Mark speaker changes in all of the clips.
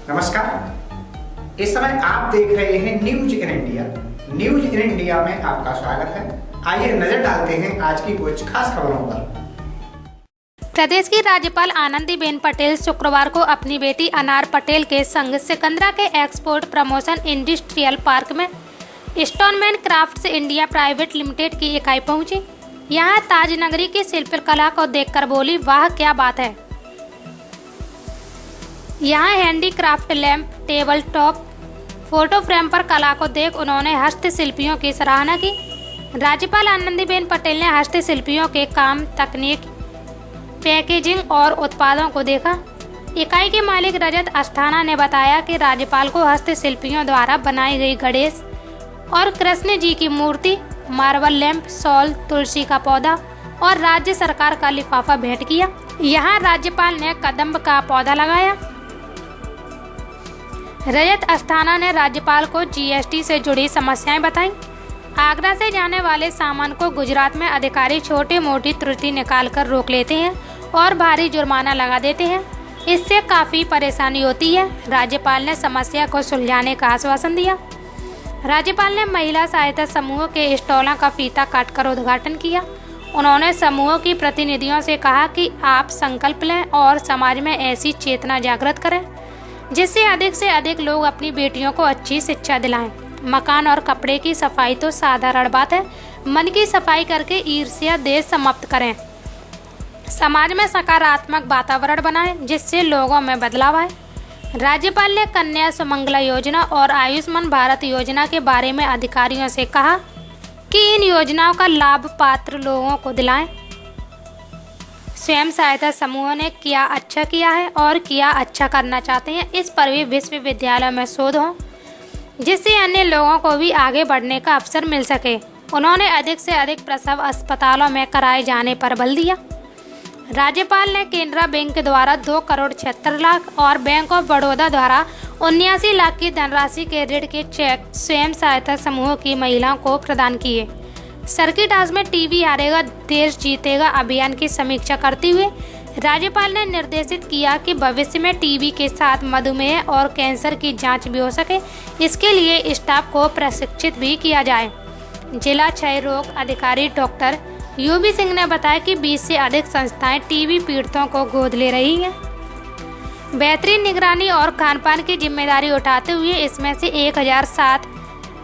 Speaker 1: नमस्कार। इस समय आप देख रहे हैं news in India. News in India में आपका स्वागत है। आइए नजर डालते हैं आज की कुछ खास खबरों पर।
Speaker 2: प्रदेश की राज्यपाल आनंदीबेन पटेल शुक्रवार को अपनी बेटी अनार पटेल के संग सिकंदरा के एक्सपोर्ट प्रमोशन इंडस्ट्रियल पार्क में Stoneman crafts India private limited की इकाई पहुंची। यहां ताजनगरी की शिल्पकला को देखकर बोली, वाह क्या बात है। यहाँ handicraft lamp, table top, photo frame पर कला को देख उन्होंने हस्तशिल्पियों की सराहना की। राज्यपाल आनंदीबेन पटेल ने हस्तशिल्पियों के काम, तकनीक, पैकेजिंग और उत्पादों को देखा। इकाई के मालिक रजत अस्थाना ने बताया कि राज्यपाल को हस्तशिल्पियों द्वारा बनाई गई गणेश और कृष्ण जी की मूर्ति, मार्बल लैंप, शॉल, तुलसी का पौधा और राज्य सरकार का लिफाफा भेंट किया। यहाँ राज्यपाल ने कदम्ब का पौधा लगाया। रजत अस्थाना ने राज्यपाल को जीएसटी से जुड़ी समस्याएं बताई। आगरा से जाने वाले सामान को गुजरात में अधिकारी छोटी मोटी त्रुटि निकालकर रोक लेते हैं और भारी जुर्माना लगा देते हैं। इससे काफ़ी परेशानी होती है। राज्यपाल ने समस्या को सुलझाने का आश्वासन दिया। राज्यपाल ने महिला सहायता समूहों के स्टॉलों का फीता काटकर उद्घाटन किया। उन्होंने समूहों की प्रतिनिधियों से कहा कि आप संकल्प लें और समाज में ऐसी चेतना जागृत करें जिससे अधिक से अधिक लोग अपनी बेटियों को अच्छी शिक्षा दिलाएं। मकान और कपड़े की सफाई तो साधारण बात है, मन की सफाई करके ईर्ष्या देश समाप्त करें। समाज में सकारात्मक वातावरण बनाएं जिससे लोगों में बदलाव आए। राज्यपाल ने कन्या सुमंगला योजना और आयुष्मान भारत योजना के बारे में अधिकारियों से कहा कि इन योजनाओं का लाभ पात्र लोगों को दिलाएं। स्वयं सहायता समूहों ने क्या अच्छा किया है और क्या अच्छा करना चाहते हैं, इस पर भी विश्वविद्यालय में शोध हो जिससे अन्य लोगों को भी आगे बढ़ने का अवसर मिल सके। उन्होंने अधिक से अधिक प्रसव अस्पतालों में कराए जाने पर बल दिया। राज्यपाल ने केनरा बैंक द्वारा 2,76,00,000 और बैंक ऑफ बड़ौदा द्वारा 79 लाख की धनराशि के ऋण के चेक स्वयं सहायता समूहों की महिलाओं को प्रदान किए। सर्किट हाउस में टीबी हारेगा देश जीतेगा अभियान की समीक्षा करते हुए राज्यपाल ने निर्देशित किया कि भविष्य में टीबी के साथ मधुमेह और कैंसर की जांच भी हो सके। इसके लिए स्टाफ को प्रशिक्षित भी किया जाए। जिला क्षय रोग अधिकारी डॉक्टर यूबी सिंह ने बताया कि 20 से अधिक संस्थाएं टीबी पीड़ितों को गोद ले रही हैं। बेहतरीन निगरानी और खानपान की जिम्मेदारी उठाते हुए इसमें से 1007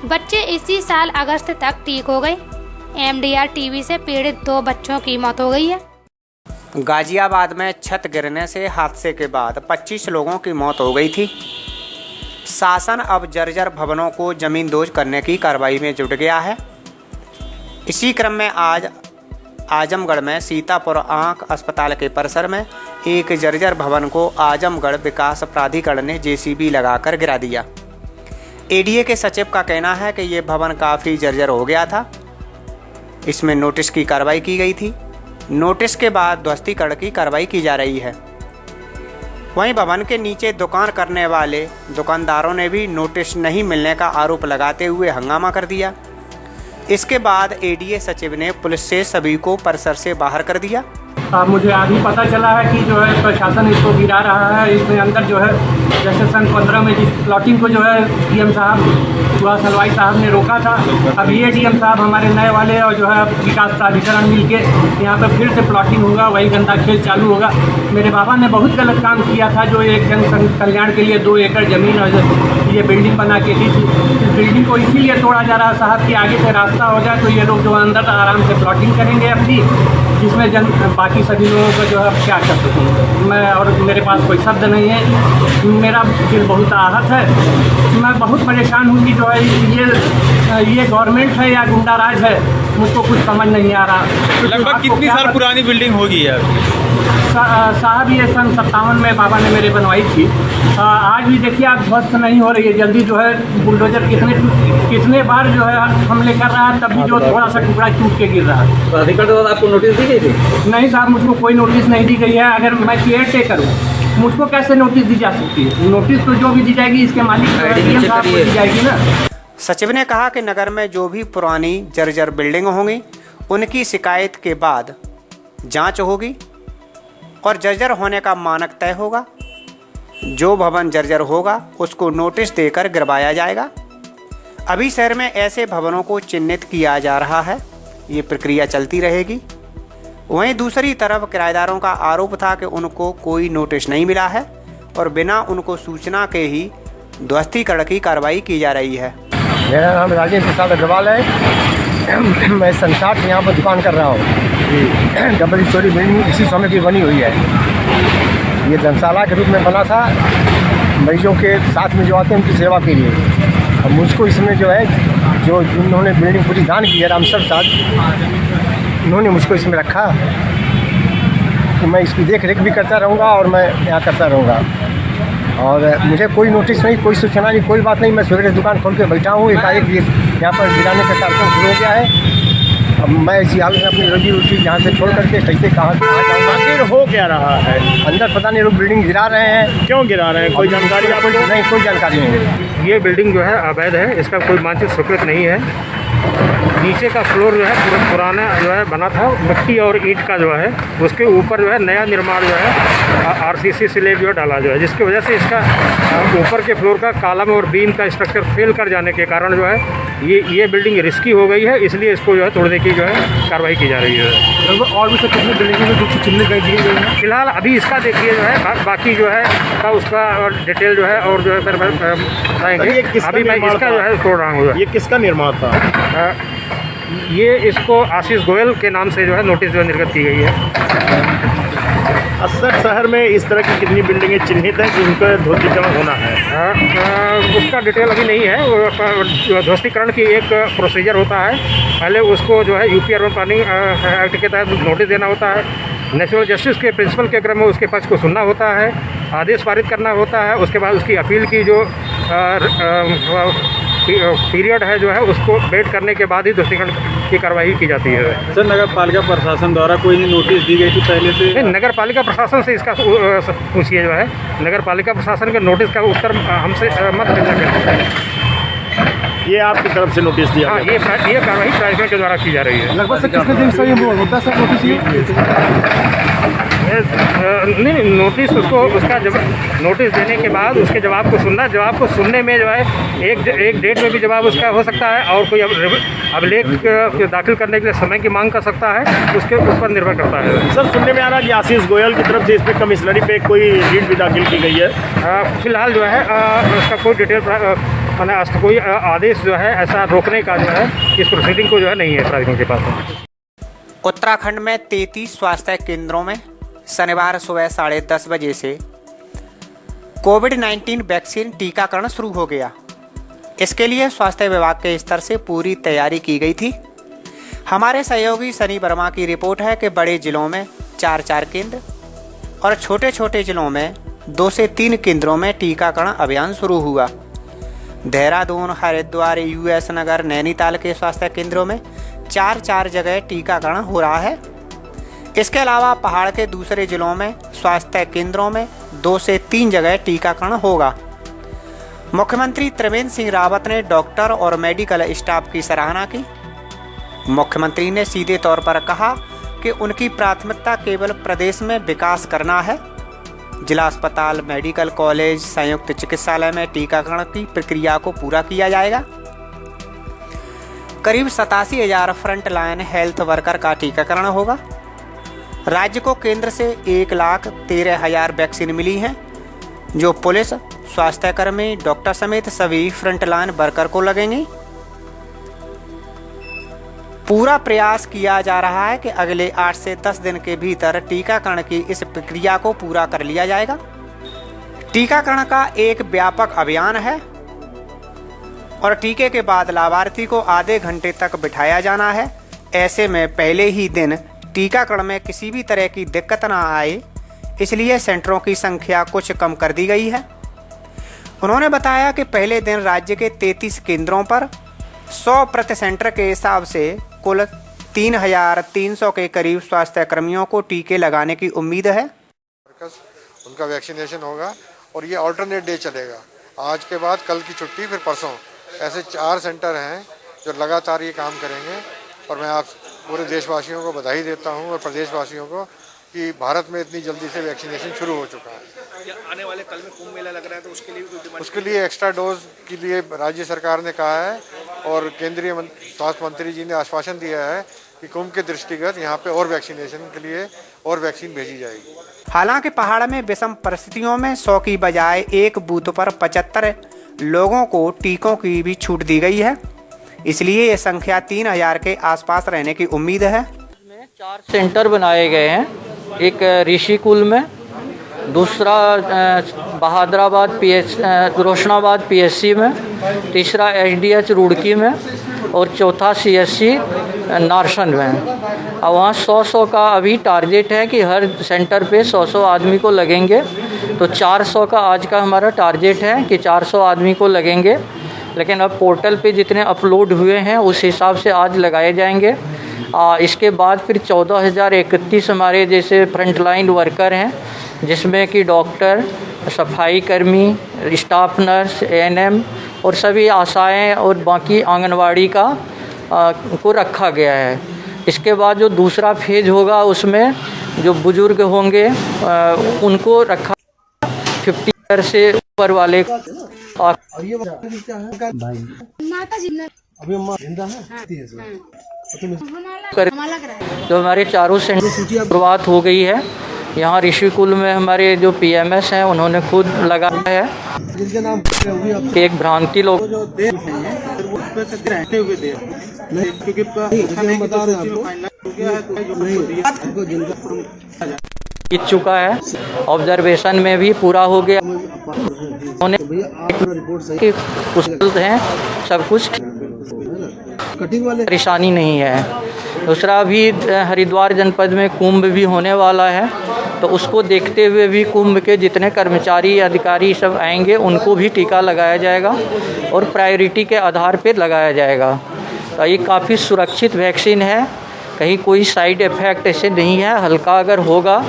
Speaker 2: बच्चे इसी साल अगस्त तक ठीक हो गए। एमडीआर टीबी से पीड़ित 2 बच्चों की मौत हो गई है।
Speaker 3: गाजियाबाद में छत गिरने से हादसे के बाद 25 लोगों की मौत हो गई थी। शासन अब जर्जर भवनों को जमींदोज करने की कार्रवाई में जुट गया है। इसी क्रम में आज आजमगढ़ में सीतापुर आंख अस्पताल के परिसर में एक जर्जर भवन को आजमगढ़ विकास प्राधिकरण ने जेसीबी लगाकर गिरा दिया। एडीए के सचिव का कहना है कि ये भवन काफ़ी जर्जर हो गया था। इसमें नोटिस की कार्रवाई की गई थी। नोटिस के बाद ध्वस्तीकरण की कार्रवाई की जा रही है। वहीं भवन के नीचे दुकान करने वाले दुकानदारों ने भी नोटिस नहीं मिलने का आरोप लगाते हुए हंगामा कर दिया। इसके बाद एडीए सचिव ने पुलिस से सभी को परिसर से बाहर कर दिया।
Speaker 4: मुझे अभी पता चला है कि जो है प्रशासन इसको गिरा रहा है। इसमें अंदर जो है जैसे सन 15 में जिस प्लॉटिंग को जो है डीएम साहब सुभाष हलवाई साहब ने रोका था, अब ये डीएम साहब हमारे नए वाले और जो है विकास प्राधिकरण मिलके यहाँ पे फिर से प्लॉटिंग होगा, वही गंदा खेल चालू होगा। मेरे बाबा ने बहुत गलत काम किया था जो एक जन कल्याण के लिए 2 एकड़ ज़मीन और ये बिल्डिंग बना के दी थी। इस बिल्डिंग को इसीलिए तोड़ा जा रहा साहब कि आगे से रास्ता हो जाए तो ये लोग जो अंदर आराम से प्लॉटिंग करेंगे अपनी, जिसमें बाकी सभी लोगों को जो है क्या कर सकूँ मैं, और मेरे पास कोई शब्द नहीं है। मेरा दिल बहुत आहत है। मैं बहुत परेशान हूँ कि जो है ये गवर्नमेंट है या गुंडा राज है, मुझको कुछ समझ नहीं आ रहा।
Speaker 5: लगभग कितनी साल पुरानी बिल्डिंग होगी यार?
Speaker 4: साहब ये सन 57 में बाबा ने मेरे बनवाई थी। आज भी देखिए आप ध्वस्त नहीं हो रही है। जल्दी जो है बुलडोजर कितने बार जो है हमले कर रहा है, तब भी जो थोड़ा सा टुकड़ा टूट के गिर रहा है।
Speaker 5: प्राधिकरण द्वारा आपको नोटिस दी गई थी?
Speaker 4: नहीं साहब, मुझको कोई नोटिस नहीं दी गई है। अगर मैं केयर टेकर हूँ, मुझको कैसे नोटिस दी जा सकती है? नोटिस तो जो भी दी जाएगी इसके मालिक साहब को दी जाएगी ना।
Speaker 3: सचिव ने कहा कि नगर में जो भी पुरानी जर्जर बिल्डिंग होंगी उनकी शिकायत के बाद जांच होगी और जर्जर होने का मानक तय होगा। जो भवन जर्जर होगा उसको नोटिस देकर गिरवाया जाएगा। अभी शहर में ऐसे भवनों को चिन्हित किया जा रहा है, ये प्रक्रिया चलती रहेगी। वहीं दूसरी तरफ किराएदारों का आरोप था कि उनको कोई नोटिस नहीं मिला है और बिना उनको सूचना के ही ध्वस्तीकरण की कार्रवाई की जा रही है।
Speaker 6: मेरा नाम राजेंद्र प्रसाद अग्रवाल है। मैं संसार से यहाँ पर दुकान कर रहा हूँ। डबल स्टोरी बिल्डिंग इसी समय की बनी हुई है। ये धर्मशाला के रूप में बना था, मरीजों के साथ में जो आते हैं उनकी सेवा के लिए। और मुझको इसमें जो है जो जिन्होंने बिल्डिंग पूरी दान की है, रामसर साहब, उन्होंने मुझको इसमें रखा कि मैं इसकी देख रेख भी करता रहूँगा और मैं यहाँ करता रहूँगा। और मुझे कोई नोटिस नहीं, कोई सूचना नहीं, कोई बात नहीं। मैं सवेरे दुकान खोल के बैठा हूँ, एकाएक यहाँ पर गिराने का कार्यक्रम शुरू हो गया है। अब मैं इसी हालत में अपनी रोजी रोटी यहाँ से छोड़ करके कैसे कहाँ जाऊँगा?
Speaker 7: आखिर हो क्या रहा है?
Speaker 6: अंदर पता नहीं लोग बिल्डिंग गिरा रहे हैं।
Speaker 7: क्यों गिरा रहे हैं? कोई जानकारी आपको?
Speaker 6: नहीं, कोई जानकारी नहीं।
Speaker 4: ये बिल्डिंग जो है अवैध है, इसका कोई मानसिक स्वीकृत नहीं है। नीचे का फ्लोर जो है पुराना जो है बना था, मिट्टी और ईंट का जो है, उसके ऊपर जो है नया निर्माण जो है आरसीसी स्लैब जो है डाला जो है, जिसकी वजह से इसका ऊपर के फ्लोर का कॉलम और बीम का स्ट्रक्चर फेल कर जाने के कारण जो है ये बिल्डिंग रिस्की हो गई है। इसलिए इसको जो है तोड़ने की जो है कार्रवाई की जा रही है।
Speaker 7: लगभग और भी से कितनी बिल्डिंगों में कुछ चिन्ह कर दिए गए हैं?
Speaker 4: फिलहाल अभी इसका देखिए जो है, बाकी जो है का उसका डिटेल जो है और जो है फिर बताएंगे। अभी मैं इसका जो है तोड़ रहा हूँ।
Speaker 7: ये किसका निर्माण था?
Speaker 4: ये इसको आशीष गोयल के नाम से जो है नोटिस जो है निर्गत की गई है।
Speaker 7: असर शहर में इस तरह की कितनी बिल्डिंगें चिन्हित हैं जिनका ध्वस्तीकरण होना है?
Speaker 4: उसका डिटेल अभी नहीं है। वो ध्वस्तीकरण की एक प्रोसीजर होता है। पहले उसको जो है यूपी अर्बन प्लानिंग एक्ट के तहत नोटिस देना होता है। नेचुरल जस्टिस के प्रिंसिपल के क्रम में उसके पक्ष को सुनना होता है, आदेश पारित करना होता है। उसके बाद उसकी अपील की जो पीरियड है जो है उसको वेट करने के बाद ही ध्वस्तीकरण की कार्रवाई की जाती है।
Speaker 5: सर, नगर पालिका प्रशासन द्वारा कोई नोटिस दी गई थी पहले से?
Speaker 4: नगर पालिका प्रशासन से इसका पूछिए जो है। नगर पालिका प्रशासन के नोटिस का उत्तर हमसे मत मिलना।
Speaker 7: ये आपकी तरफ से नोटिस दिया?
Speaker 4: हाँ, ये कार्रवाई प्राधिकरण के द्वारा की जा रही है।
Speaker 7: लगभग से कितने दिन से ये होता है सर नोटिस?
Speaker 4: नहीं, नोटिस उसको उसका जब नोटिस देने के बाद उसके जवाब को सुनना, जवाब को सुनने में जो है एक डेट में भी जवाब उसका हो सकता है और कोई अभिलेख दाखिल करने के लिए समय की मांग कर सकता है, उस पर निर्भर करता है।
Speaker 7: सर, सुनने में आ रहा है कि आशीष गोयल की तरफ से इस पर कमिश्नरी पे कोई रीट भी दाखिल की गई है।
Speaker 4: फिलहाल जो है उसका कोई डिटेल मैंने कोई आदेश जो है ऐसा रोकने का जो है इस प्रोसीडिंग को जो है नहीं है प्राधिकरण के पास।
Speaker 3: उत्तराखंड में 33 स्वास्थ्य केंद्रों में शनिवार सुबह 10:30 बजे से कोविड-19 वैक्सीन टीकाकरण शुरू हो गया। इसके लिए स्वास्थ्य विभाग के स्तर से पूरी तैयारी की गई थी। हमारे सहयोगी सनी वर्मा की रिपोर्ट है कि बड़े जिलों में 4-4 केंद्र और छोटे छोटे जिलों में 2 से 3 केंद्रों में टीकाकरण अभियान शुरू हुआ। देहरादून, हरिद्वार, यूएस नगर, नैनीताल के स्वास्थ्य केंद्रों में 4-4 जगह टीकाकरण हो रहा है। इसके अलावा पहाड़ के दूसरे जिलों में स्वास्थ्य केंद्रों में 2 से 3 जगह टीकाकरण होगा। मुख्यमंत्री त्रिवेंद्र सिंह रावत ने डॉक्टर और मेडिकल स्टाफ की सराहना की। मुख्यमंत्री ने सीधे तौर पर कहा कि उनकी प्राथमिकता केवल प्रदेश में विकास करना है। जिला अस्पताल, मेडिकल कॉलेज, संयुक्त चिकित्सालय में टीकाकरण की प्रक्रिया को पूरा किया जाएगा। करीब 87,000 फ्रंट लाइन हेल्थ वर्कर का टीकाकरण होगा। राज्य को केंद्र से 1,13,000 वैक्सीन मिली हैं, जो पुलिस, स्वास्थ्यकर्मी, डॉक्टर समेत सभी फ्रंटलाइन वर्कर को लगेंगी। पूरा प्रयास किया जा रहा है कि अगले 8 से 10 दिन के भीतर टीकाकरण की इस प्रक्रिया को पूरा कर लिया जाएगा। टीकाकरण का एक व्यापक अभियान है और टीके के बाद लाभार्थी को आधे घंटे तक बिठाया जाना है। ऐसे में पहले ही दिन टीकाकरण में किसी भी तरह की दिक्कत ना आए, इसलिए सेंटरों की संख्या कुछ कम कर दी गई है। उन्होंने बताया कि पहले दिन राज्य के 33 केंद्रों पर 100 प्रति सेंटर के हिसाब से कुल 3,300 के करीब स्वास्थ्य कर्मियों को टीके लगाने की उम्मीद है।
Speaker 8: उनका वैक्सीनेशन होगा और ये अल्टरनेट डे चलेगा। आज के बाद कल की छुट्टी, फिर परसों। ऐसे 4 सेंटर हैं जो लगातार ये काम करेंगे और मैं आप पूरे देशवासियों को बधाई देता हूँ और प्रदेशवासियों को कि भारत में इतनी जल्दी से वैक्सीनेशन शुरू हो चुका है।
Speaker 5: क्या आने वाले कल में कुंभ मेला लग रहा है तो उसके लिए भी कोई डिमांड?
Speaker 8: उसके लिए एक्स्ट्रा डोज के लिए राज्य सरकार ने कहा है और केंद्रीय स्वास्थ्य मंत्री जी ने आश्वासन दिया है कि कुंभ के दृष्टिगत यहाँ पे और वैक्सीनेशन के लिए और वैक्सीन भेजी जाएगी।
Speaker 3: हालांकि पहाड़ में विषम परिस्थितियों में 100 की बजाय एक बूथ पर 75 लोगों को टीकों की भी छूट दी गई है, इसलिए ये संख्या 3000 के आसपास रहने की उम्मीद है।
Speaker 9: 4 सेंटर बनाए गए हैं, एक ऋषिकुल में, दूसरा बहादुराबाद रोशनाबाद PSC में, तीसरा HDH रुड़की में और चौथा CSC नारसन में। अब वहाँ 100 का अभी टारगेट है कि हर सेंटर पे 100 आदमी को लगेंगे, तो 400 का आज का हमारा टारगेट है कि 400 आदमी को लगेंगे। लेकिन अब पोर्टल पे जितने अपलोड हुए हैं उस हिसाब से आज लगाए जाएंगे। इसके बाद फिर 14,031 हमारे जैसे फ्रंटलाइन वर्कर हैं, जिसमें कि डॉक्टर, सफाई कर्मी, स्टाफ नर्स, ANM और सभी आशाएं और बाकी आंगनवाड़ी का को रखा गया है। इसके बाद जो दूसरा फेज होगा उसमें जो बुजुर्ग होंगे उनको रखा 50 ईयर से ऊपर वाले और जो हमारे चारों सेंटर शुरुआत हो गई है। यहाँ ऋषिकुल में हमारे जो PMS हैं उन्होंने खुद लगाया है। एक भ्रांति लोग जीत चुका है, ऑब्जर्वेशन में भी पूरा हो गया, उन्होंने कुशल हैं, सब कुछ परेशानी नहीं है। दूसरा भी हरिद्वार जनपद में कुंभ भी होने वाला है, तो उसको देखते हुए भी कुंभ के जितने कर्मचारी अधिकारी सब आएंगे उनको भी टीका लगाया जाएगा और प्रायोरिटी के आधार पर लगाया जाएगा। तो ये काफ़ी सुरक्षित वैक्सीन है, कहीं कोई साइड इफ़ेक्ट ऐसे नहीं है। हल्का अगर होगा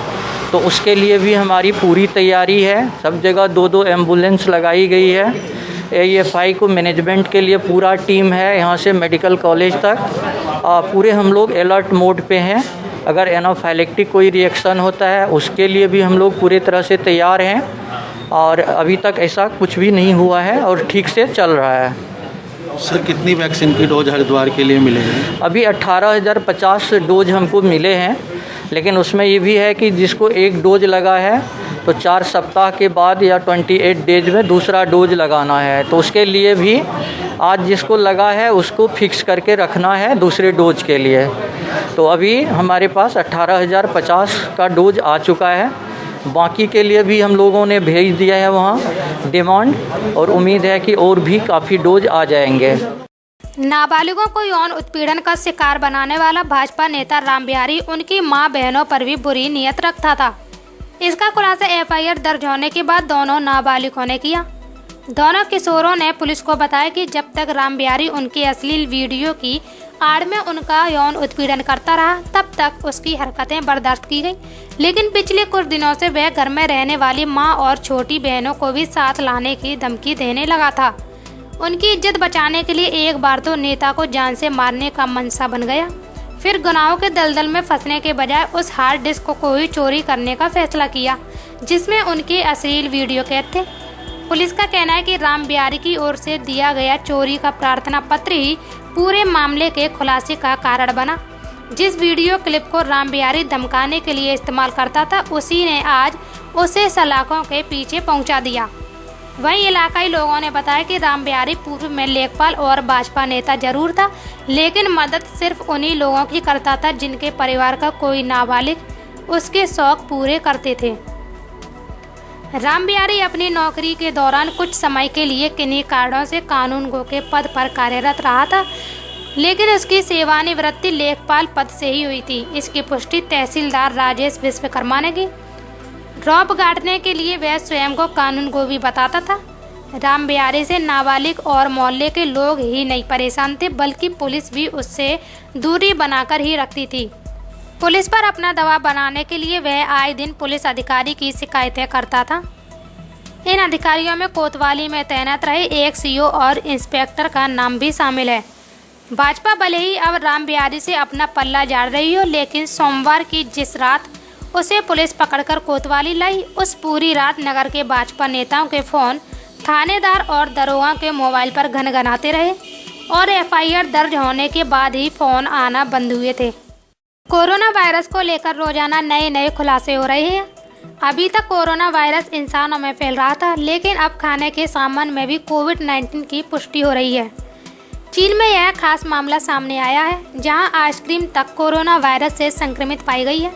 Speaker 9: तो उसके लिए भी हमारी पूरी तैयारी है। सब जगह 2-2 एम्बुलेंस लगाई गई है। AEFI को मैनेजमेंट के लिए पूरा टीम है, यहाँ से मेडिकल कॉलेज तक पूरे हम लोग अलर्ट मोड पे हैं। अगर एनाफाइलेक्टिक कोई रिएक्शन होता है उसके लिए भी हम लोग पूरी तरह से तैयार हैं और अभी तक ऐसा कुछ भी नहीं हुआ है और ठीक से चल रहा है।
Speaker 10: सर, कितनी वैक्सीन की डोज हरिद्वार के लिए मिले हैं?
Speaker 9: अभी 18,050 डोज हमको मिले हैं, लेकिन उसमें ये भी है कि जिसको एक डोज लगा है तो 4 सप्ताह के बाद या 28 डेज में दूसरा डोज लगाना है। तो उसके लिए भी आज जिसको लगा है उसको फिक्स करके रखना है दूसरे डोज के लिए। तो अभी हमारे पास 18,050 का डोज आ चुका है, बाकी के लिए भी हम लोगों ने भेज दिया है वहाँ डिमांड, और उम्मीद है कि और भी काफ़ी डोज आ जाएंगे।
Speaker 2: नाबालिगों को यौन उत्पीड़न का शिकार बनाने वाला भाजपा नेता राम बिहारी उनकी मां बहनों पर भी बुरी नीयत रखता था। इसका खुलासा FIR दर्ज होने के बाद दोनों नाबालिगों ने किया। दोनों किशोरों ने पुलिस को बताया कि जब तक राम बिहारी उनकी अश्लील वीडियो की आड़ में उनका यौन उत्पीड़न करता रहा तब तक उसकी हरकतें बर्दाश्त की गई, लेकिन पिछले कुछ दिनों से वह घर में रहने वाली मां और छोटी बहनों को भी साथ लाने की धमकी देने लगा था। उनकी इज्जत बचाने के लिए एक बार तो नेता को जान से मारने का मंशा बन गया, फिर गुनाहों के दलदल में फंसने के बजाय उस हार्ड डिस्क को ही चोरी करने का फैसला किया जिसमें उनके अश्लील वीडियो कैद थे। पुलिस का कहना है कि राम बिहारी की ओर से दिया गया चोरी का प्रार्थना पत्र ही पूरे मामले के खुलासे का कारण बना। जिस वीडियो क्लिप को राम बिहारी धमकाने के लिए इस्तेमाल करता था उसी ने आज उसे सलाखों के पीछे पहुंचा दिया। वहीं इलाकाई लोगों ने बताया कि राम बिहारी पूर्व में लेखपाल और भाजपा नेता जरूर था, लेकिन मदद सिर्फ उन्हीं लोगों की करता था जिनके परिवार का कोई नाबालिग उसके शौक पूरे करते थे। राम बिहारी अपनी नौकरी के दौरान कुछ समय के लिए किन्हीं कारणों से कानूनगो के पद पर कार्यरत रहा था, लेकिन उसकी सेवानिवृत्ति लेखपाल पद से ही हुई थी। इसकी पुष्टि तहसीलदार राजेश विश्वकर्मा ने की। रौब गाड़ने के लिए वह स्वयं को कानूनगो भी बताता था। राम बिहारी से नाबालिग और मोहल्ले के लोग ही नहीं परेशान थे, बल्कि पुलिस भी उससे दूरी बनाकर ही रखती थी। पुलिस पर अपना दबाव बनाने के लिए वह आए दिन पुलिस अधिकारी की शिकायतें करता था। इन अधिकारियों में कोतवाली में तैनात रहे एक CO और इंस्पेक्टर का नाम भी शामिल है। भाजपा भले ही अब राम बिहारी से अपना पल्ला झाड़ रही हो, लेकिन सोमवार की जिस रात उसे पुलिस पकड़कर कोतवाली लाई। उस पूरी रात नगर के भाजपा नेताओं के फोन थानेदार और दरोगा के मोबाइल पर घनघनाते रहे और एफआईआर दर्ज होने के बाद ही फोन आना बंद हुए थे। कोरोना वायरस को लेकर रोजाना नए खुलासे हो रहे हैं। अभी तक कोरोना वायरस इंसानों में फैल रहा था, लेकिन अब खाने के सामान में भी कोविड-19 की पुष्टि हो रही है। चीन में यह खास मामला सामने आया है, जहां आइसक्रीम तक कोरोना वायरस से संक्रमित पाई गई है।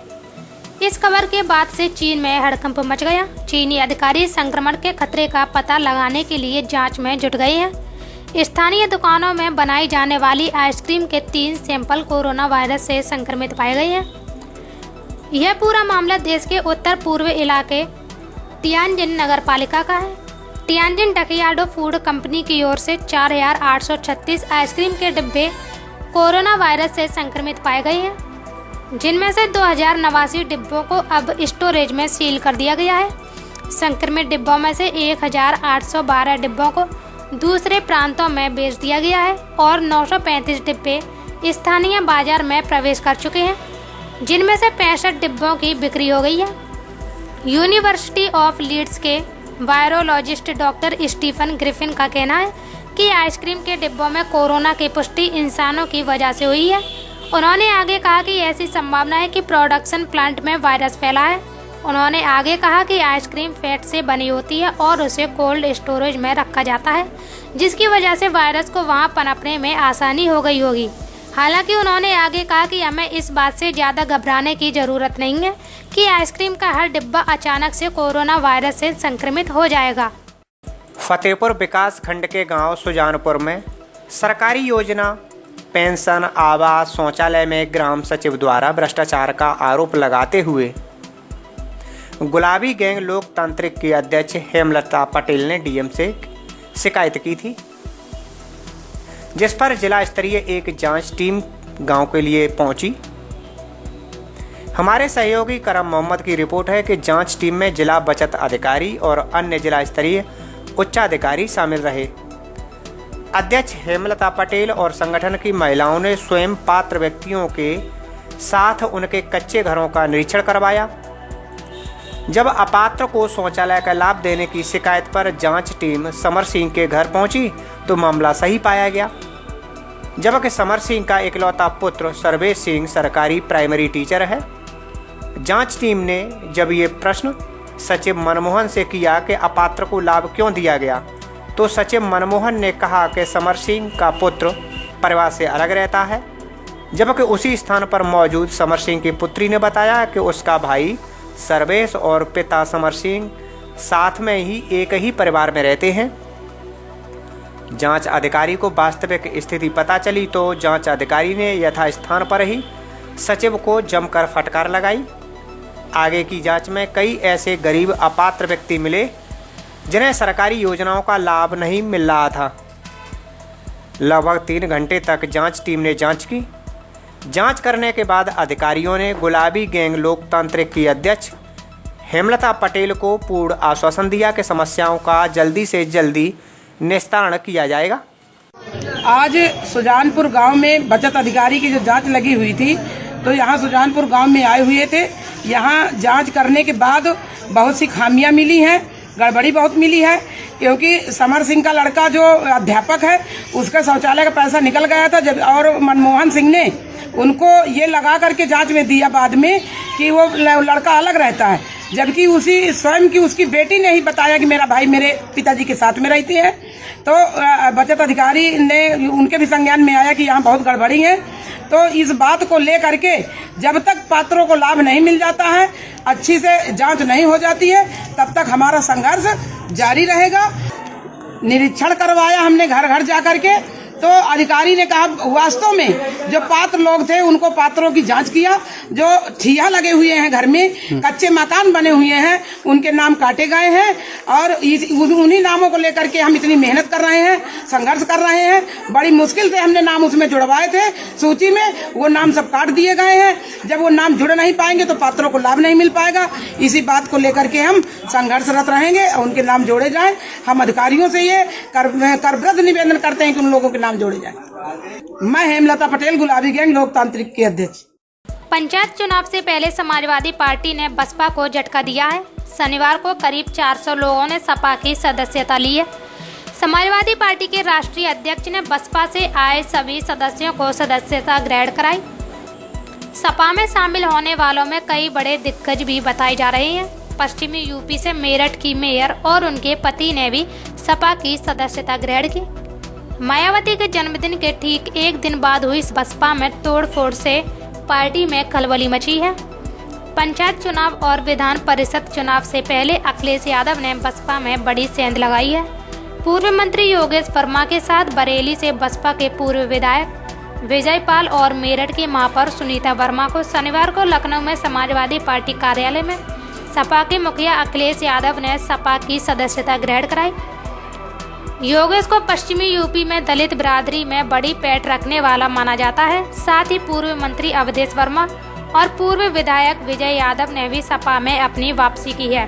Speaker 2: इस खबर के बाद से चीन में हड़कंप मच गया। चीनी अधिकारी संक्रमण के खतरे का पता लगाने के लिए जांच में जुट गए हैं। स्थानीय दुकानों में बनाई जाने वाली आइसक्रीम के 3 सैंपल कोरोना वायरस से संक्रमित पाए गए हैं। यह पूरा मामला देश के उत्तर पूर्व इलाके तियानजिन नगर पालिका का है। तियानजिन डकियाडो फूड कंपनी की ओर से 4836 आइसक्रीम के डिब्बे कोरोना वायरस से संक्रमित पाए गए हैं, जिनमें से 2089 डिब्बों को अब स्टोरेज में सील कर दिया गया है। संक्रमित डिब्बों में से 1812 डिब्बों को दूसरे प्रांतों में बेच दिया गया है और 935 डिब्बे स्थानीय बाजार में प्रवेश कर चुके हैं, जिनमें से 65 डिब्बों की बिक्री हो गई है। यूनिवर्सिटी ऑफ लीड्स के वायरोलॉजिस्ट डॉक्टर स्टीफन ग्रिफिन का कहना है कि आइसक्रीम के डिब्बों में कोरोना की पुष्टि इंसानों की वजह से हुई है। उन्होंने आगे कहा कि ऐसी संभावना है कि प्रोडक्शन प्लांट में वायरस फैला है। उन्होंने आगे कहा कि आइसक्रीम फैट से बनी होती है और उसे कोल्ड स्टोरेज में रखा जाता है, जिसकी वजह से वायरस को वहां पनपने में आसानी हो गई होगी। हालांकि उन्होंने आगे कहा कि हमें इस बात से ज़्यादा घबराने की ज़रूरत नहीं है कि आइसक्रीम का हर डिब्बा अचानक से कोरोना वायरस से संक्रमित हो जाएगा।
Speaker 3: फतेहपुर विकास खंड के गांव सुजानपुर में सरकारी योजना पेंशन आवास शौचालय में ग्राम सचिव द्वारा भ्रष्टाचार का आरोप लगाते हुए गुलाबी गैंग लोकतांत्रिक की अध्यक्ष हेमलता पटेल ने डीएम से शिकायत की थी, जिस पर जिला स्तरीय एक जांच टीम गांव के लिए पहुंची। हमारे सहयोगी करम मोहम्मद की रिपोर्ट है कि जांच टीम में जिला बचत अधिकारी और अन्य जिला स्तरीय उच्चाधिकारी शामिल रहे। अध्यक्ष हेमलता पटेल और संगठन की महिलाओं ने स्वयं पात्र व्यक्तियों के साथ उनके कच्चे घरों का निरीक्षण करवाया। जब अपात्र को शौचालय का लाभ देने की शिकायत पर जांच टीम समर सिंह के घर पहुंची तो मामला सही पाया गया, जबकि समर सिंह का इकलौता पुत्र सर्वेश सिंह सरकारी प्राइमरी टीचर है। जांच टीम ने जब ये प्रश्न सचिव मनमोहन से किया कि अपात्र को लाभ क्यों दिया गया, तो सचिव मनमोहन ने कहा कि समर सिंह का पुत्र परिवार से अलग रहता है, जबकि उसी स्थान पर मौजूद समर सिंह की पुत्री ने बताया कि उसका भाई सर्वेश और पिता समर सिंह साथ में ही एक ही परिवार में रहते हैं। जांच अधिकारी को वास्तविक स्थिति पता चली तो जांच अधिकारी ने यथास्थान पर ही सचिव को जमकर फटकार लगाई। आगे की जांच में कई ऐसे गरीब अपात्र व्यक्ति मिले जिन्हें सरकारी योजनाओं का लाभ नहीं मिल रहा था। लगभग 3 घंटे तक जांच टीम ने जांच की। जांच करने के बाद अधिकारियों ने गुलाबी गैंग लोकतांत्रिक की अध्यक्ष हेमलता पटेल को पूर्ण आश्वासन दिया कि समस्याओं का जल्दी से जल्दी निस्तारण किया जाएगा।
Speaker 11: आज सुजानपुर गांव में बचत अधिकारी की जो जांच लगी हुई थी, तो यहाँ सुजानपुर गांव में आए हुए थे। यहाँ जांच करने के बाद बहुत सी खामियां मिली हैं, गड़बड़ी बहुत मिली है, क्योंकि समर सिंह का लड़का जो अध्यापक है उसका शौचालय का पैसा निकल गया था जब, और मनमोहन सिंह ने उनको ये लगा करके जांच में दिया बाद में कि वो लड़का अलग रहता है, जबकि उसी स्वयं की उसकी बेटी ने ही बताया कि मेरा भाई मेरे पिताजी के साथ में रहती है। तो बचत अधिकारी ने उनके भी संज्ञान में आया कि यहाँ बहुत गड़बड़ी है। तो इस बात को लेकर के जब तक पात्रों को लाभ नहीं मिल जाता है, अच्छी से जांच नहीं हो जाती है, तब तक हमारा संघर्ष जारी रहेगा। निरीक्षण करवाया हमने घर घर जाकर के, तो अधिकारी ने कहा वास्तव में जो पात्र लोग थे उनको पात्रों की जांच किया। जो ठिया लगे हुए हैं घर में, कच्चे मकान बने हुए हैं, उनके नाम काटे गए हैं और उन्हीं नामों को लेकर के हम इतनी मेहनत कर रहे हैं, संघर्ष कर रहे हैं। बड़ी मुश्किल से हमने नाम उसमें जुड़वाए थे सूची में, वो नाम सब काट दिए गए हैं। जब वो नाम जुड़ नहीं पाएंगे तो पात्रों को लाभ नहीं मिल पाएगा। इसी बात को लेकर के हम संघर्षरत रहेंगे, उनके नाम जोड़े जाए। हम अधिकारियों से ये करब्रत निवेदन करते हैं कि उन लोगों के नाम जोड़े जाए। मैं हेमलता पटेल, गुलाबी गैंग लोकतांत्रिक की अध्यक्ष।
Speaker 2: पंचायत चुनाव से पहले समाजवादी पार्टी ने बसपा को झटका दिया है। शनिवार को करीब 400 लोगों ने सपा की सदस्यता ली है। समाजवादी पार्टी के राष्ट्रीय अध्यक्ष ने बसपा से आए सभी सदस्यों को सदस्यता ग्रहण कराई। सपा में शामिल होने वालों में कई बड़े दिग्गज भी बताए जा रहे हैं। पश्चिमी यूपी से मेरठ की मेयर और उनके पति ने भी सपा की सदस्यता ग्रहण की। मायावती के जन्मदिन के ठीक एक दिन बाद हुई बसपा में तोड़फोड़ से पार्टी में खलबली मची है। पंचायत चुनाव और विधान परिषद चुनाव से पहले अखिलेश यादव ने बसपा में बड़ी सेंध लगाई है। पूर्व मंत्री योगेश वर्मा के साथ बरेली से बसपा के पूर्व विधायक विजय पाल और मेरठ की महापौर सुनीता वर्मा को शनिवार को लखनऊ में समाजवादी पार्टी कार्यालय में सपा के मुखिया अखिलेश यादव ने सपा की सदस्यता ग्रहण कराई। योगेश को पश्चिमी यूपी में दलित बिरादरी में बड़ी पैठ रखने वाला माना जाता है। साथ ही पूर्व मंत्री अवधेश वर्मा और पूर्व विधायक विजय यादव ने भी सपा में अपनी वापसी की है।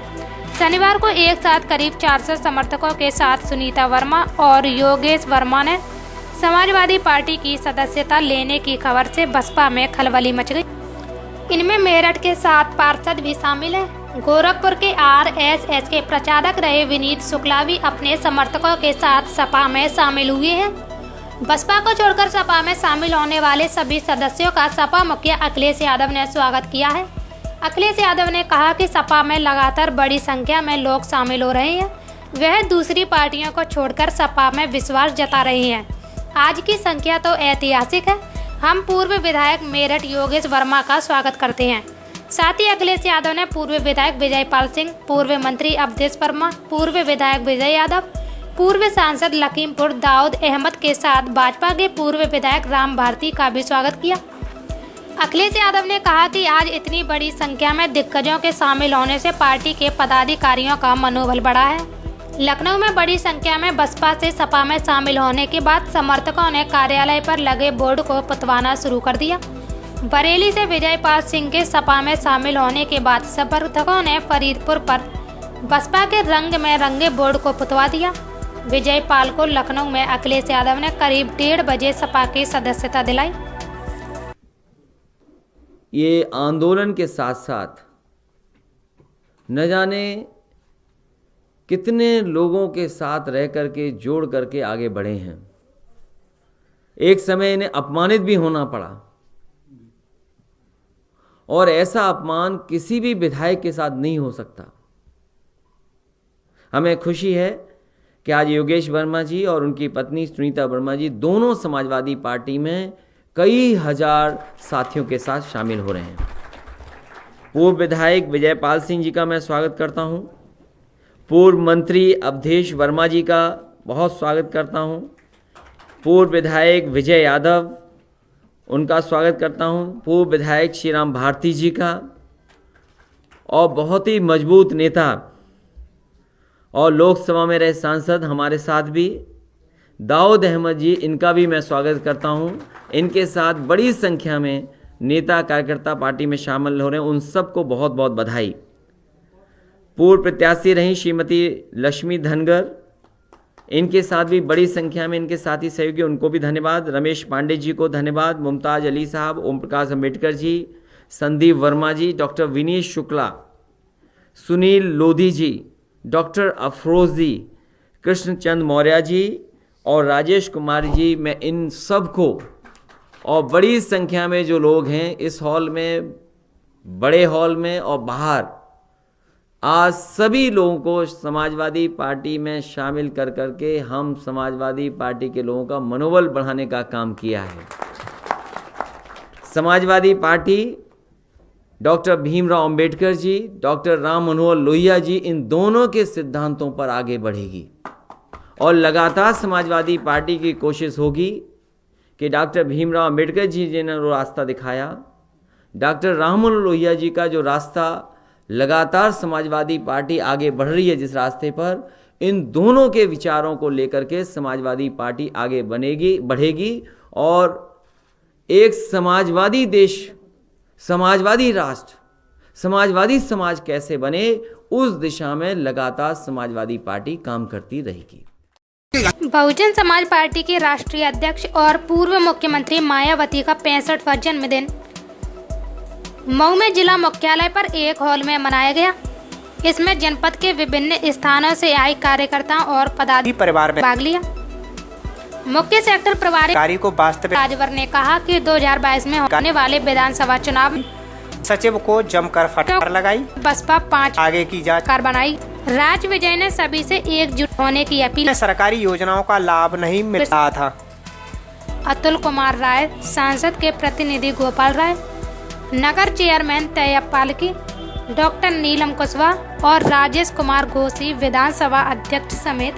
Speaker 2: शनिवार को एक साथ करीब 400 समर्थकों के साथ सुनीता वर्मा और योगेश वर्मा ने समाजवादी पार्टी की सदस्यता लेने की खबर से बसपा में खलबली मच गई। इनमें मेरठ के 7 पार्षद भी शामिल हैं। गोरखपुर के RSS के प्रचारक रहे विनीत शुक्ला भी अपने समर्थकों के साथ सपा में शामिल हुए हैं। बसपा को छोड़कर सपा में शामिल होने वाले सभी सदस्यों का सपा मुखिया अखिलेश यादव ने स्वागत किया है। अखिलेश यादव ने कहा कि सपा में लगातार बड़ी संख्या में लोग शामिल हो रहे हैं। वह दूसरी पार्टियों को छोड़कर सपा में विश्वास जता रहे हैं। आज की संख्या तो ऐतिहासिक है। हम पूर्व विधायक मेरठ योगेश वर्मा का स्वागत करते हैं। साथ ही अखिलेश यादव ने पूर्व विधायक विजय पाल सिंह, पूर्व मंत्री अवधेश वर्मा, पूर्व विधायक विजय यादव, पूर्व सांसद लखीमपुर दाऊद अहमद के साथ भाजपा के पूर्व विधायक राम भारती का भी स्वागत किया। अखिलेश यादव ने कहा कि आज इतनी बड़ी संख्या में दिग्गजों के शामिल होने से पार्टी के पदाधिकारियों का मनोबल बढ़ा है। लखनऊ में बड़ी संख्या में बसपा से सपा में शामिल होने के बाद समर्थकों ने कार्यालय पर लगे बोर्ड को पुतवाना शुरू कर दिया। बरेली से विजय पाल सिंह के सपा में शामिल होने के बाद समर्थकों ने फरीदपुर पर बसपा के रंग में रंगे बोर्ड को पुतवा दिया। विजय पाल को लखनऊ में अखिलेश यादव ने करीब 1:30 बजे सपा की सदस्यता दिलाई।
Speaker 12: ये आंदोलन के साथ साथ न जाने कितने लोगों के साथ रह करके जोड़ करके आगे बढ़े हैं। एक समय इन्हें अपमानित भी होना पड़ा और ऐसा अपमान किसी भी विधायक के साथ नहीं हो सकता। हमें खुशी है कि आज योगेश वर्मा जी और उनकी पत्नी सुनीता वर्मा जी दोनों समाजवादी पार्टी में कई हजार साथियों के साथ शामिल हो रहे हैं। पूर्व विधायक विजय पाल सिंह जी का मैं स्वागत करता हूं। पूर्व मंत्री अवधेश वर्मा जी का बहुत स्वागत करता हूं। पूर्व विधायक विजय यादव, उनका स्वागत करता हूं। पूर्व विधायक श्री राम भारती जी का, और बहुत ही मजबूत नेता और लोकसभा में रहे सांसद हमारे साथ भी दाऊद अहमद जी, इनका भी मैं स्वागत करता हूं। इनके साथ बड़ी संख्या में नेता कार्यकर्ता पार्टी में शामिल हो रहे हैं, उन सबको बहुत बहुत बधाई। पूर्व प्रत्याशी रही श्रीमती लक्ष्मी धनगर, इनके साथ भी बड़ी संख्या में इनके साथी सहयोगी, उनको भी धन्यवाद। रमेश पांडे जी को धन्यवाद। मुमताज अली साहब, ओम प्रकाश अम्बेडकर जी, संदीप वर्मा जी, डॉक्टर विनीत शुक्ला, सुनील लोधी जी, डॉक्टर अफरोज जी, कृष्णचंद मौर्य जी और राजेश कुमार जी, मैं इन सब को और बड़ी संख्या में जो लोग हैं इस हॉल में, बड़े हॉल में और बाहर, आज सभी लोगों को समाजवादी पार्टी में शामिल कर करके हम समाजवादी पार्टी के लोगों का मनोबल बढ़ाने का काम किया है। Samajwadi party doctor Bhimrao Ambedkar ji, doctor Ram Manohar Lohia ji, इन दोनों के सिद्धांतों पर आगे बढ़ेगी और लगातार समाजवादी पार्टी की कोशिश होगी कि डॉक्टर भीमराव अंबेडकर जी ने जो रास्ता दिखाया, डॉक्टर राम मनोहर लोहिया जी का जो रास्ता लगातार समाजवादी पार्टी आगे बढ़ रही है जिस रास्ते पर, इन दोनों के विचारों को लेकर के समाजवादी पार्टी आगे बढ़ेगी और एक समाजवादी देश, समाजवादी राष्ट्र, समाजवादी समाज कैसे बने, उस दिशा में लगातार समाजवादी पार्टी काम करती रहेगी।
Speaker 2: बहुजन समाज पार्टी के राष्ट्रीय अध्यक्ष और पूर्व मुख्यमंत्री मायावती का 65वां जन्मदिन मऊ में जिला मुख्यालय पर एक हॉल में मनाया गया। इसमें जनपद के विभिन्न स्थानों से आए कार्यकर्ताओं और पदाधिकारी
Speaker 3: परिवार में
Speaker 2: भाग लिया। मुख्य सेक्टर प्रभारी
Speaker 3: को वास्तविक
Speaker 2: राजवर ने कहा कि 2022 में होने वाले विधानसभा चुनाव में
Speaker 3: सचिव को जमकर फटकार लगाई।
Speaker 2: बसपा 5
Speaker 3: आगे की जांच
Speaker 2: कार बनाई। राज विजय ने सभी से एकजुट होने की अपील।
Speaker 3: सरकारी योजनाओं का लाभ नहीं मिल रहा था।
Speaker 2: अतुल कुमार राय, सांसद के प्रतिनिधि गोपाल राय, नगर चेयरमैन तैयब पालकी, डॉक्टर नीलम कुशवाहा और राजेश कुमार घोसी, विधानसभा अध्यक्ष समेत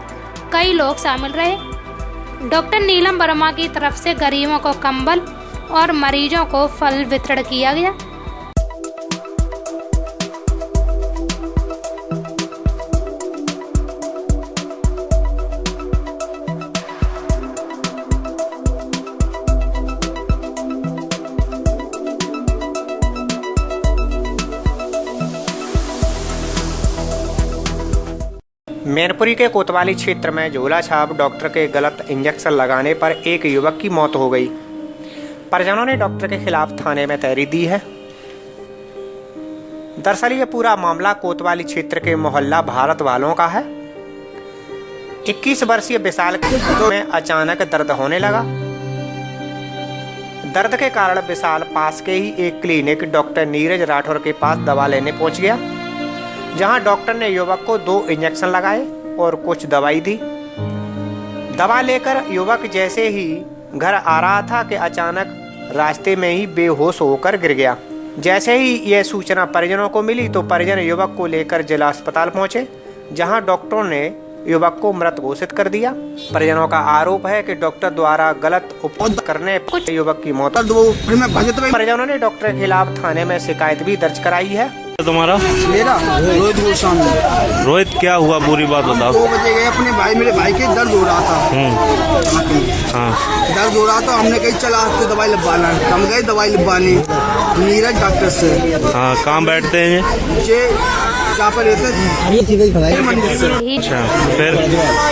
Speaker 2: कई लोग शामिल रहे। डॉक्टर नीलम वर्मा की तरफ से गरीबों को कंबल और मरीजों को फल वितरण किया गया।
Speaker 3: मैनपुरी के कोतवाली क्षेत्र में झोला छाप डॉक्टर के गलत इंजेक्शन लगाने पर एक युवक की मौत हो गई। परिजनों ने डॉक्टर के खिलाफ थाने में तहरीर दी है। दरअसल ये पूरा मामला कोतवाली क्षेत्र के मोहल्ला भारत वालों का है। 21 वर्षीय विशाल में अचानक दर्द होने लगा। दर्द के कारण विशाल पास के ही एक क्लिनिक डॉक्टर नीरज राठौर के पास दवा लेने पहुंच गया, जहां डॉक्टर ने युवक को 2 इंजेक्शन लगाए और कुछ दवाई दी। दवा लेकर युवक जैसे ही घर आ रहा था कि अचानक रास्ते में ही बेहोश होकर गिर गया। जैसे ही यह सूचना परिजनों को मिली तो परिजन युवक को लेकर जिला अस्पताल पहुंचे, जहां डॉक्टरों ने युवक को मृत घोषित कर दिया। परिजनों का आरोप है कि डॉक्टर द्वारा गलत उपचार करने पर युवक की मौत। परिजनों ने डॉक्टर के खिलाफ थाने में शिकायत भी दर्ज कराई है।
Speaker 13: तुम्हारा?
Speaker 6: मेरा रोहित गोस्वामी।
Speaker 13: रोहित, क्या हुआ पूरी बात बताओ।
Speaker 6: 2 बजे गए अपने भाई, मेरे भाई के दर्द हो रहा था।
Speaker 13: हाँ,
Speaker 6: दर्द हो रहा था, हमने कहीं चला तो दवाई लिखवाना, हम गए दवाई लिखवाने नीरज डॉक्टर से।
Speaker 13: हाँ, कहाँ बैठते हैं?
Speaker 6: क्या पर रहते मंदिर से।
Speaker 13: अच्छा, फिर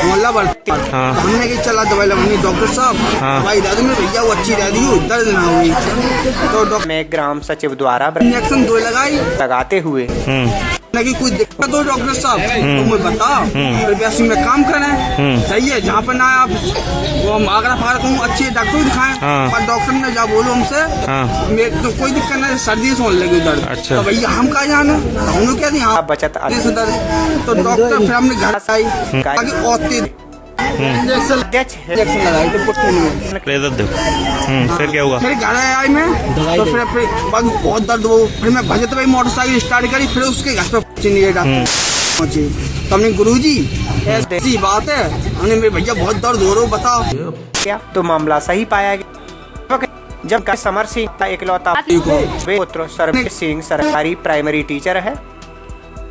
Speaker 6: मोहल्ला बढ़ती।
Speaker 13: हाँ,
Speaker 6: हमने कहीं चला दवाई लगवानी, डॉक्टर साहब
Speaker 13: हाँ,
Speaker 6: दवाई दे दूँ भैया, वो अच्छी रह दी, दर्द ना हुई। तो डॉक्टर
Speaker 3: में ग्राम सचिव द्वारा
Speaker 6: इंजेक्शन 2 लगाई
Speaker 3: लगाते हुए
Speaker 6: कि कोई दिक्कत हो डॉक्टर साहब तो मैं बताओ, वैसे में काम करें। सही है, जहाँ पर ना आप वो हम आगरा फागरा कहूँ अच्छे डॉक्टर दिखाएं।
Speaker 13: हाँ,
Speaker 6: पर डॉक्टर ने जब बोलो हमसे मेरे तो कोई दिक्कत नहीं, सर्दी से होने लगी दर्द।
Speaker 13: अच्छा,
Speaker 6: तो भैया हम कहाँ जाने, हम लोग क्या नहीं हाँ
Speaker 3: बचत
Speaker 6: दर्द। तो डॉक्टर फिर हमने घर आई आगे औरतें इंजेक्शन लगाई तो
Speaker 13: फिर क्या हुआ?
Speaker 6: फिर घर आई मैं तो फिर बहुत दर्द हो, फिर मैं भजत भाई मोटरसाइकिल स्टार्ट करी, फिर उसके घर पे पहुंचे। तो हमने गुरुजी ऐसी बात है, हमने मेरे भैया बहुत दर्द हो रहा हो, बताओ
Speaker 3: क्या। तो मामला सही पाया गया जब समर सिंह का इकलौता पुत्र सरबीर सिंह सरकारी प्राइमरी टीचर है।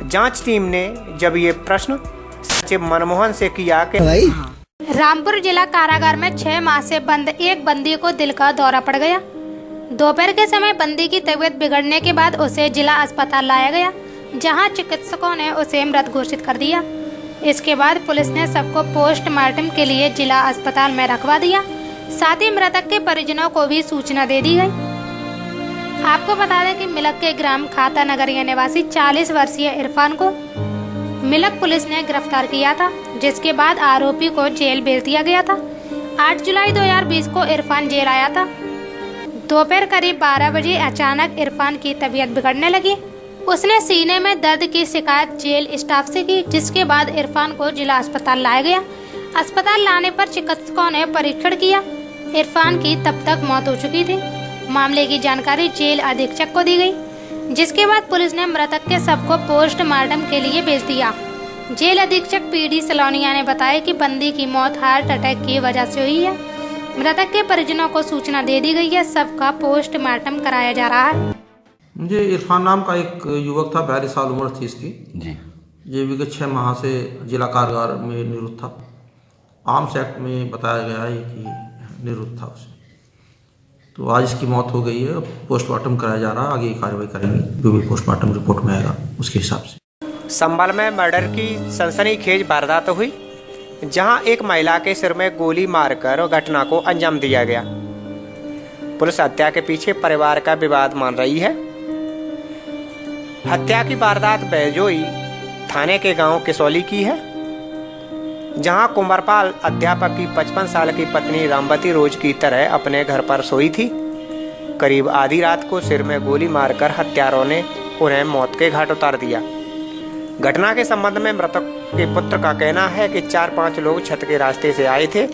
Speaker 3: जांच टीम ने जब ये प्रश्न सचिव मनमोहन से किया कि
Speaker 2: रामपुर जिला कारागार में 6 माह से बंद एक बंदी को दिल का दौरा पड़ गया। दोपहर के समय बंदी की तबीयत बिगड़ने के बाद उसे जिला अस्पताल लाया गया, जहां चिकित्सकों ने उसे मृत घोषित कर दिया। इसके बाद पुलिस ने सबको पोस्टमार्टम के लिए जिला अस्पताल में रखवा दिया। साथ ही मृतक के परिजनों को भी सूचना दे दी गई। आपको बता दें कि मिलक के ग्राम खाता नगरिया निवासी 40 वर्षीय इरफान को मिलक पुलिस ने गिरफ्तार किया था, जिसके बाद आरोपी को जेल भेज दिया गया था। 8 जुलाई 2020 को इरफान जेल आया था। दोपहर करीब 12 बजे अचानक इरफान की तबीयत बिगड़ने लगी। उसने सीने में दर्द की शिकायत जेल स्टाफ से की, जिसके बाद इरफान को जिला अस्पताल लाया गया। अस्पताल लाने पर चिकित्सकों ने परीक्षण किया। इरफान की तब तक मौत हो चुकी थी। मामले की जानकारी जेल अधीक्षक को दी गई, जिसके बाद पुलिस ने मृतक के शव को पोस्टमार्टम के लिए भेज दिया। जेल अधीक्षक पीडी सलोनिया ने बताया कि बंदी की मौत हार्ट अटैक की वजह से हुई है। मृतक के परिजनों को सूचना दे दी गई है। शव का पोस्टमार्टम कराया जा रहा है।
Speaker 14: मुझे इरफान नाम का एक युवक था, 42 साल उम्र थी इसकी जी। ये विगत 6 माह से जिला कारागार में निरुद्ध था। आर्म्स एक्ट में बताया गया है कि निरुद्ध था उसमें। तो आज इसकी मौत हो गई है, पोस्टमार्टम कराया जा रहा है। आगे कार्रवाई करेंगे, जो भी पोस्टमार्टम रिपोर्ट में आएगा उसके हिसाब से।
Speaker 3: संभल में मर्डर की सनसनीखेज वारदात हुई, जहां एक महिला के सिर में गोली मारकर घटना को अंजाम दिया गया। पुलिस हत्या के पीछे परिवार का विवाद मान रही है। हत्या की वारदात बैजोई थाने के गांव किसौली की है, जहां कुंवरपाल अध्यापक की 55 साल की पत्नी रामवती रोज की तरह अपने घर पर सोई थी। करीब आधी रात को सिर में गोली मारकर हत्यारों ने उन्हें मौत के घाट उतार दिया। घटना के संबंध में मृतक के पुत्र का कहना है कि 4-5 लोग छत के रास्ते से आए थे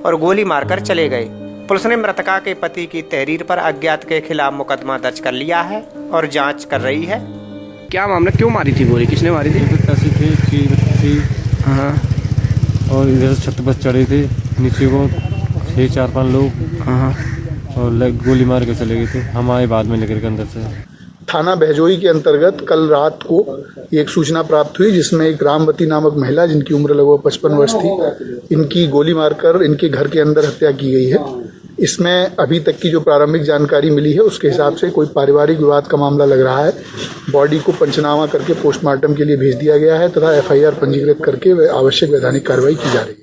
Speaker 3: और गोली मारकर चले गए। पुलिस ने मृतका के पति की तहरीर पर अज्ञात के खिलाफ मुकदमा दर्ज कर लिया है और जांच कर रही है।
Speaker 15: क्या मामला, क्यों मारी थी गोली, किसने मारी थी? हाँ।
Speaker 5: और इधर छत पर चढ़े थे, नीचे को 6-4-5 लोग।
Speaker 15: हाँ।
Speaker 5: और गोली मार के चले गए थे। हम आए बाद में लेकर के अंदर से।
Speaker 16: थाना बहजोई के अंतर्गत कल रात को एक सूचना प्राप्त हुई जिसमें एक रामवती नामक महिला, जिनकी उम्र लगभग 55 वर्ष थी, इनकी गोली मारकर इनके घर के अंदर हत्या की गई है। इसमें अभी तक की जो प्रारंभिक जानकारी मिली है उसके हिसाब से कोई पारिवारिक विवाद का मामला लग रहा है। बॉडी को पंचनामा करके पोस्टमार्टम के लिए भेज दिया गया है तथा FIR पंजीकृत करके आवश्यक वैधानिक कार्रवाई की जा रही है।